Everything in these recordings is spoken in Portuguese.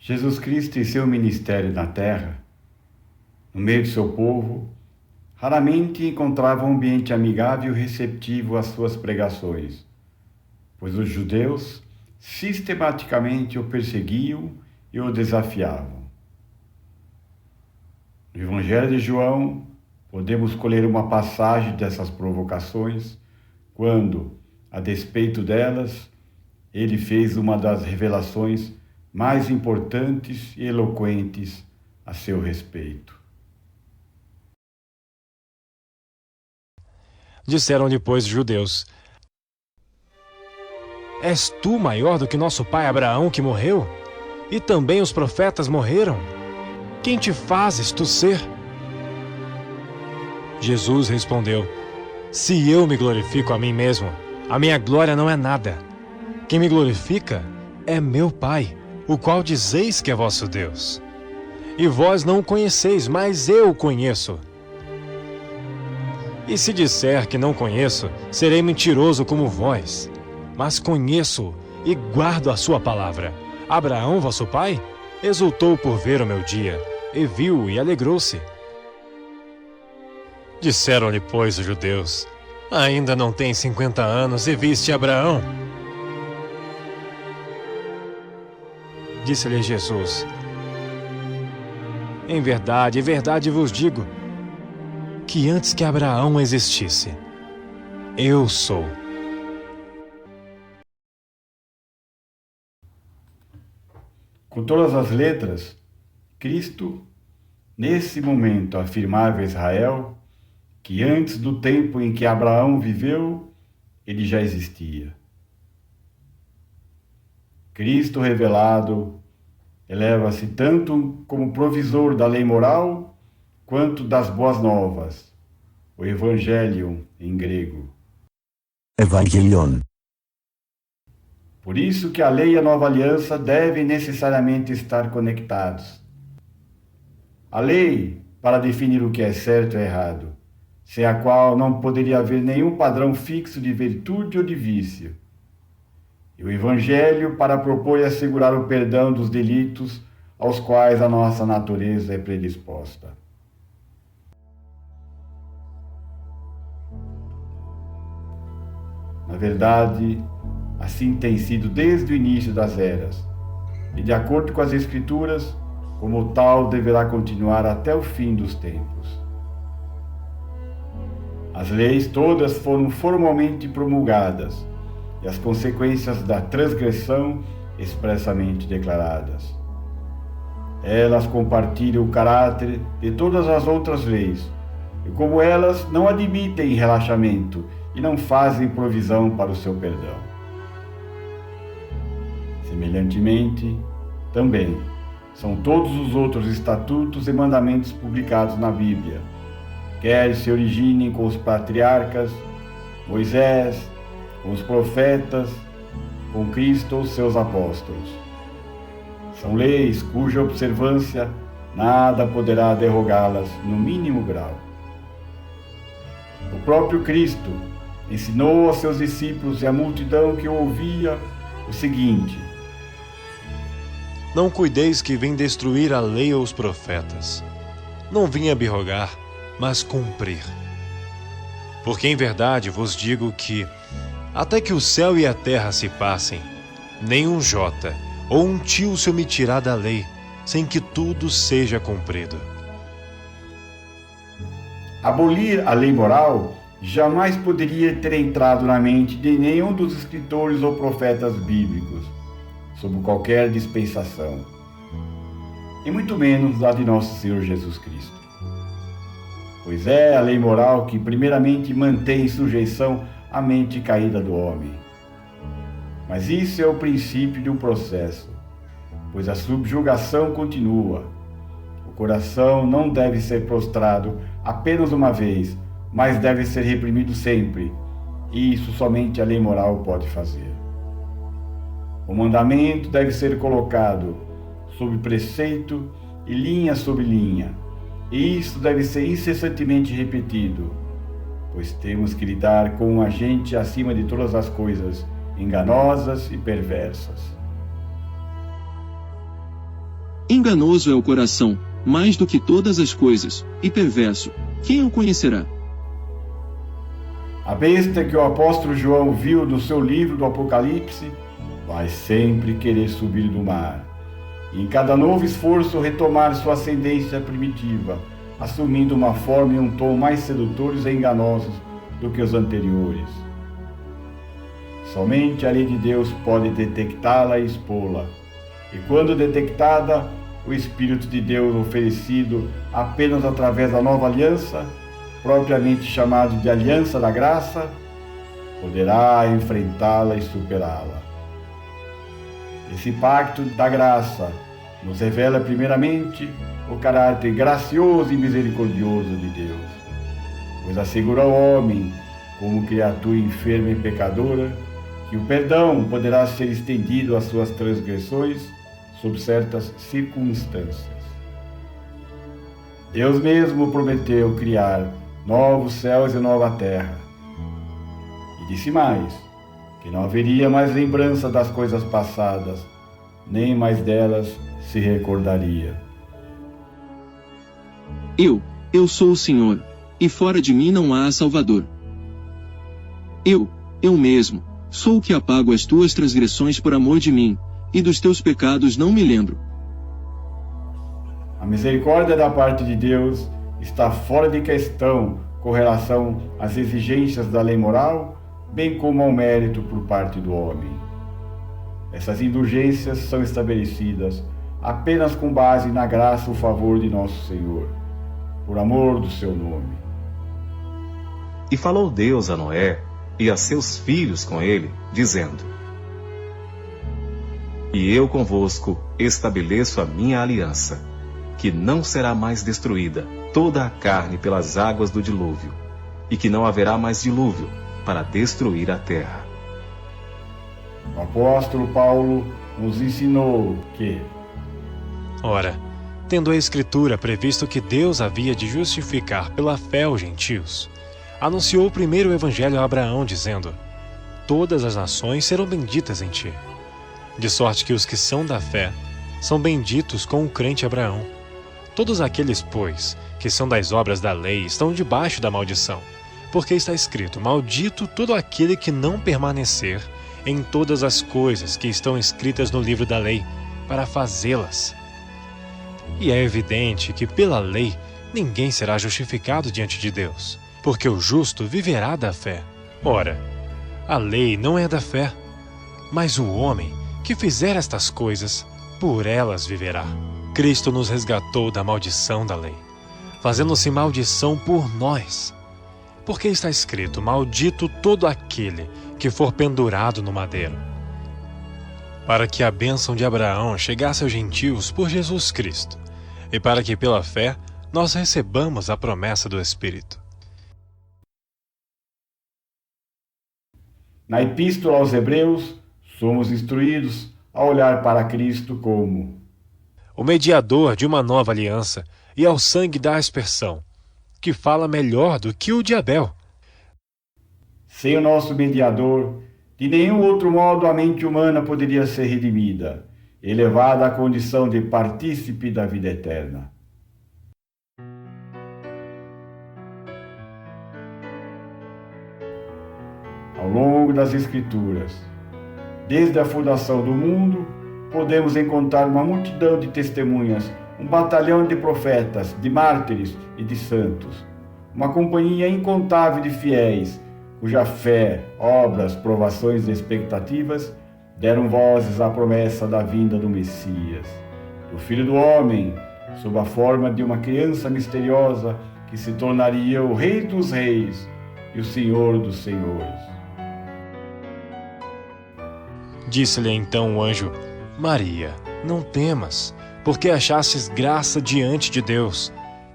Jesus Cristo e seu ministério na terra, no meio do seu povo, raramente encontrava um ambiente amigável e receptivo às suas pregações, pois os judeus sistematicamente o perseguiam e o desafiavam. No Evangelho de João, podemos colher uma passagem dessas provocações, quando, a despeito delas, ele fez uma das revelações mais importantes e eloquentes a seu respeito. Disseram-lhe, pois, os judeus: És tu maior do que nosso pai Abraão, que morreu? E também os profetas morreram? Quem te fazes tu ser? Jesus respondeu: Se eu me glorifico a mim mesmo, a minha glória não é nada. Quem me glorifica é meu Pai, o qual dizeis que é vosso Deus. E vós não o conheceis, mas eu o conheço. E se disser que não conheço, serei mentiroso como vós. Mas conheço e guardo a sua palavra. Abraão, vosso pai, exultou por ver o meu dia, e viu e alegrou-se. Disseram-lhe, pois, os judeus: Ainda não tens 50 anos e viste Abraão? Disse-lhe Jesus: Em verdade vos digo, que antes que Abraão existisse, eu sou. Com todas as letras, Cristo, nesse momento, afirmava a Israel que antes do tempo em que Abraão viveu, ele já existia. Cristo revelado eleva-se tanto como provisor da lei moral, quanto das boas novas, o Evangelion em grego. Evangelion. Por isso que a lei e a nova aliança devem necessariamente estar conectados. A lei, para definir o que é certo e errado, sem a qual não poderia haver nenhum padrão fixo de virtude ou de vício. E o Evangelho, para propor e assegurar o perdão dos delitos aos quais a nossa natureza é predisposta. Na verdade, assim tem sido desde o início das eras, e de acordo com as Escrituras, como tal deverá continuar até o fim dos tempos. As leis todas foram formalmente promulgadas, e as consequências da transgressão expressamente declaradas. Elas compartilham o caráter de todas as outras leis, e como elas não admitem relaxamento e não fazem provisão para o seu perdão. Semelhantemente, também, são todos os outros estatutos e mandamentos publicados na Bíblia, quer se originem com os patriarcas, Moisés, com os profetas, com Cristo ou seus apóstolos. São leis cuja observância nada poderá derrogá-las no mínimo grau. O próprio Cristo ensinou aos seus discípulos e à multidão que o ouvia o seguinte: Não cuideis que vim destruir a lei ou os profetas. Não vim abrogar, mas cumprir. Porque em verdade vos digo que, até que o céu e a terra se passem, nem um jota ou um tio se omitirá da lei, sem que tudo seja cumprido. Abolir a lei moral jamais poderia ter entrado na mente de nenhum dos escritores ou profetas bíblicos, sob qualquer dispensação, e muito menos a de nosso Senhor Jesus Cristo. Pois é a lei moral que primeiramente mantém em sujeição a mente caída do homem. Mas isso é o princípio de um processo, pois a subjugação continua. O coração não deve ser prostrado apenas uma vez, mas deve ser reprimido sempre, e isso somente a lei moral pode fazer. O mandamento deve ser colocado sob preceito e linha sobre linha, e isso deve ser incessantemente repetido, pois temos que lidar com um agente acima de todas as coisas, enganosas e perversas. Enganoso é o coração, mais do que todas as coisas, e perverso, quem o conhecerá? A besta que o apóstolo João viu no seu livro do Apocalipse vai sempre querer subir do mar, e em cada novo esforço retomar sua ascendência primitiva, assumindo uma forma e um tom mais sedutores e enganosos do que os anteriores. Somente a lei de Deus pode detectá-la e expô-la, e quando detectada, o Espírito de Deus oferecido apenas através da nova aliança, propriamente chamado de Aliança da Graça, poderá enfrentá-la e superá-la. Esse pacto da graça nos revela primeiramente o caráter gracioso e misericordioso de Deus, pois assegura ao homem, como criatura enferma e pecadora, que o perdão poderá ser estendido às suas transgressões sob certas circunstâncias. Deus mesmo prometeu criar novos céus e nova terra. E disse mais, que não haveria mais lembrança das coisas passadas, nem mais delas se recordaria. Eu sou o Senhor, e fora de mim não há Salvador. Eu mesmo, sou o que apago as tuas transgressões por amor de mim, e dos teus pecados não me lembro. A misericórdia da parte de Deus está fora de questão com relação às exigências da lei moral, bem como ao mérito por parte do homem. Essas indulgências são estabelecidas apenas com base na graça e o favor de nosso Senhor, por amor do seu nome. E falou Deus a Noé e a seus filhos com ele, dizendo: E eu convosco estabeleço a minha aliança, que não será mais destruída toda a carne pelas águas do dilúvio, e que não haverá mais dilúvio para destruir a terra. O apóstolo Paulo nos ensinou que, ora, tendo a Escritura previsto que Deus havia de justificar pela fé os gentios, anunciou primeiro o Evangelho a Abraão, dizendo: Todas as nações serão benditas em ti. De sorte que os que são da fé são benditos com o crente Abraão. Todos aqueles, pois, que são das obras da lei estão debaixo da maldição, porque está escrito: Maldito todo aquele que não permanecer em todas as coisas que estão escritas no livro da lei, para fazê-las. E é evidente que pela lei ninguém será justificado diante de Deus, porque o justo viverá da fé. Ora, a lei não é da fé, mas o homem que fizer estas coisas, por elas viverá. Cristo nos resgatou da maldição da lei, fazendo-se maldição por nós. Porque está escrito: Maldito todo aquele que for pendurado no madeiro. Para que a bênção de Abraão chegasse aos gentios por Jesus Cristo, e para que pela fé nós recebamos a promessa do Espírito. na Epístola aos Hebreus, somos instruídos a olhar para Cristo como o mediador de uma nova aliança e ao sangue da aspersão, que fala melhor do que o de Abel. Sem o nosso mediador, de nenhum outro modo a mente humana poderia ser redimida, elevada à condição de partícipe da vida eterna. Ao longo das Escrituras, desde a fundação do mundo, podemos encontrar uma multidão de testemunhas, um batalhão de profetas, de mártires e de santos, uma companhia incontável de fiéis, cuja fé, obras, provações e expectativas deram vozes à promessa da vinda do Messias, do Filho do Homem, sob a forma de uma criança misteriosa que se tornaria o Rei dos Reis e o Senhor dos Senhores. Disse-lhe então o anjo: Maria, não temas, porque achastes graça diante de Deus.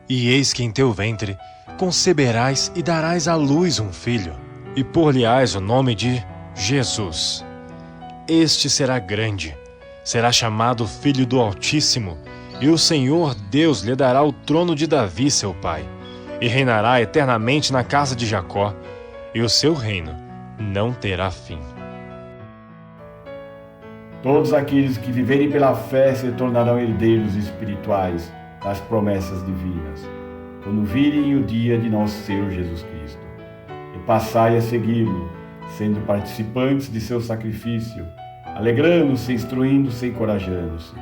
E eis que em teu ventre conceberás e darás à luz um filho, e por-lhe-ás o nome de Jesus. Este será grande, será chamado Filho do Altíssimo, e o Senhor Deus lhe dará o trono de Davi, seu pai, e reinará eternamente na casa de Jacó, e o seu reino não terá fim. Todos aqueles que viverem pela fé se tornarão herdeiros espirituais das promessas divinas, quando virem o dia de nosso Senhor Jesus Cristo. E passai a segui-lo, sendo participantes de seu sacrifício, alegrando-se, instruindo-se e encorajando-se.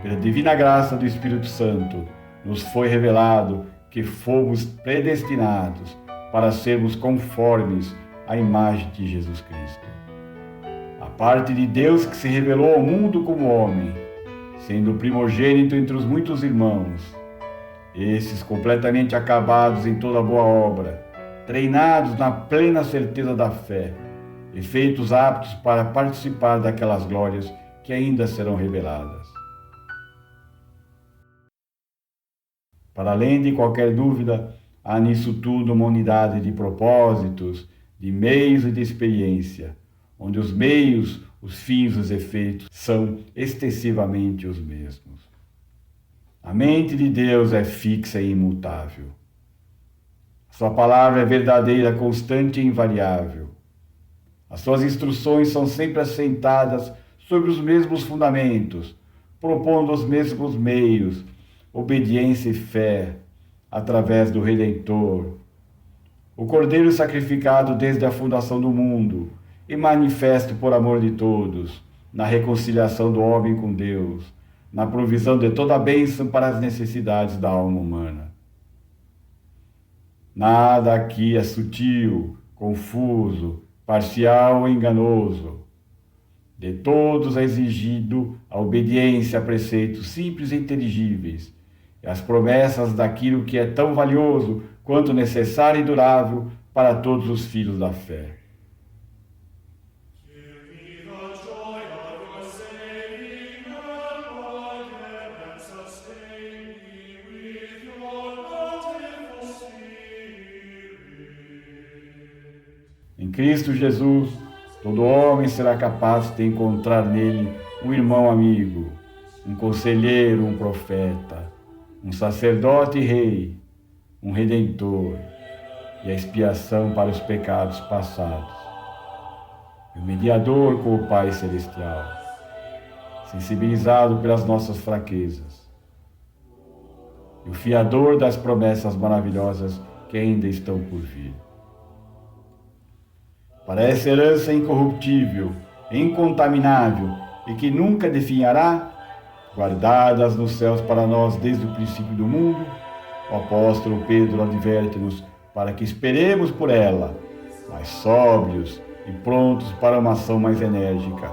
Pela divina graça do Espírito Santo, nos foi revelado que fomos predestinados para sermos conformes à imagem de Jesus Cristo. A parte de Deus que se revelou ao mundo como homem, sendo o primogênito entre os muitos irmãos, esses completamente acabados em toda boa obra, treinados na plena certeza da fé, e feitos aptos para participar daquelas glórias que ainda serão reveladas. Para além de qualquer dúvida, há nisso tudo uma unidade de propósitos, de meios e de experiência, onde os meios, os fins e os efeitos são extensivamente os mesmos. A mente de Deus é fixa e imutável. Sua palavra é verdadeira, constante e invariável. As suas instruções são sempre assentadas sobre os mesmos fundamentos, propondo os mesmos meios, obediência e fé, através do Redentor, o Cordeiro sacrificado desde a fundação do mundo e manifesto por amor de todos, na reconciliação do homem com Deus, na provisão de toda a bênção para as necessidades da alma humana. Nada aqui é sutil, confuso, parcial ou enganoso. De todos é exigido a obediência a preceitos simples e inteligíveis, e as promessas daquilo que é tão valioso quanto necessário e durável para todos os filhos da fé. Em Cristo Jesus, todo homem será capaz de encontrar nele um irmão amigo, um conselheiro, um profeta, um sacerdote e rei, um redentor e a expiação para os pecados passados, e o mediador com o Pai Celestial, sensibilizado pelas nossas fraquezas, e o fiador das promessas maravilhosas que ainda estão por vir. Para essa herança incorruptível, incontaminável e que nunca definhará, guardadas nos céus para nós desde o princípio do mundo, o apóstolo Pedro adverte-nos para que esperemos por ela, mais sóbrios e prontos para uma ação mais enérgica,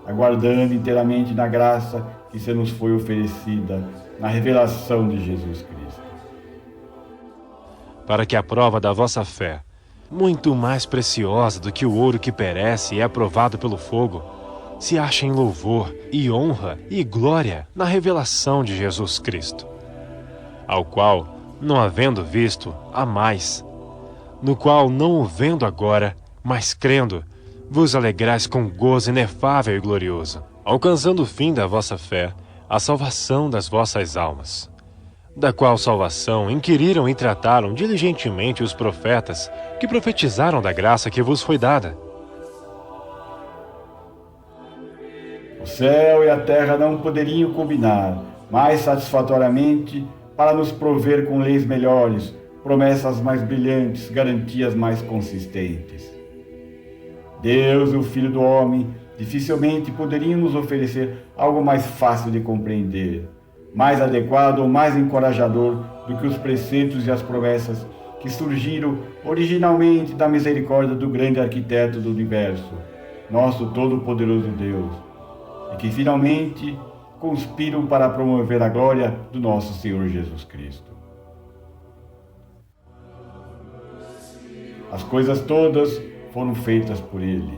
aguardando inteiramente na graça que se nos foi oferecida na revelação de Jesus Cristo. Para que a prova da vossa fé, muito mais preciosa do que o ouro que perece e é provado pelo fogo, se acha em louvor e honra e glória na revelação de Jesus Cristo, ao qual, não havendo visto, há mais, no qual, não o vendo agora, mas crendo, vos alegrais com gozo inefável e glorioso, alcançando o fim da vossa fé, a salvação das vossas almas, da qual salvação inquiriram e trataram diligentemente os profetas que profetizaram da graça que vos foi dada. O céu e a terra não poderiam combinar mais satisfatoriamente para nos prover com leis melhores, promessas mais brilhantes, garantias mais consistentes. Deus e o Filho do Homem dificilmente poderiam nos oferecer algo mais fácil de compreender, mais adequado ou mais encorajador do que os preceitos e as promessas que surgiram originalmente da misericórdia do grande arquiteto do universo, nosso todo-poderoso Deus, e que finalmente conspiram para promover a glória do nosso Senhor Jesus Cristo. As coisas todas foram feitas por Ele,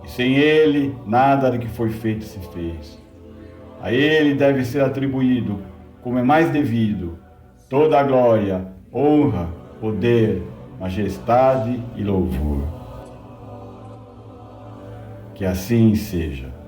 e sem Ele nada do que foi feito se fez. A Ele deve ser atribuído, como é mais devido, toda a glória, honra, poder, majestade e louvor. Que assim seja.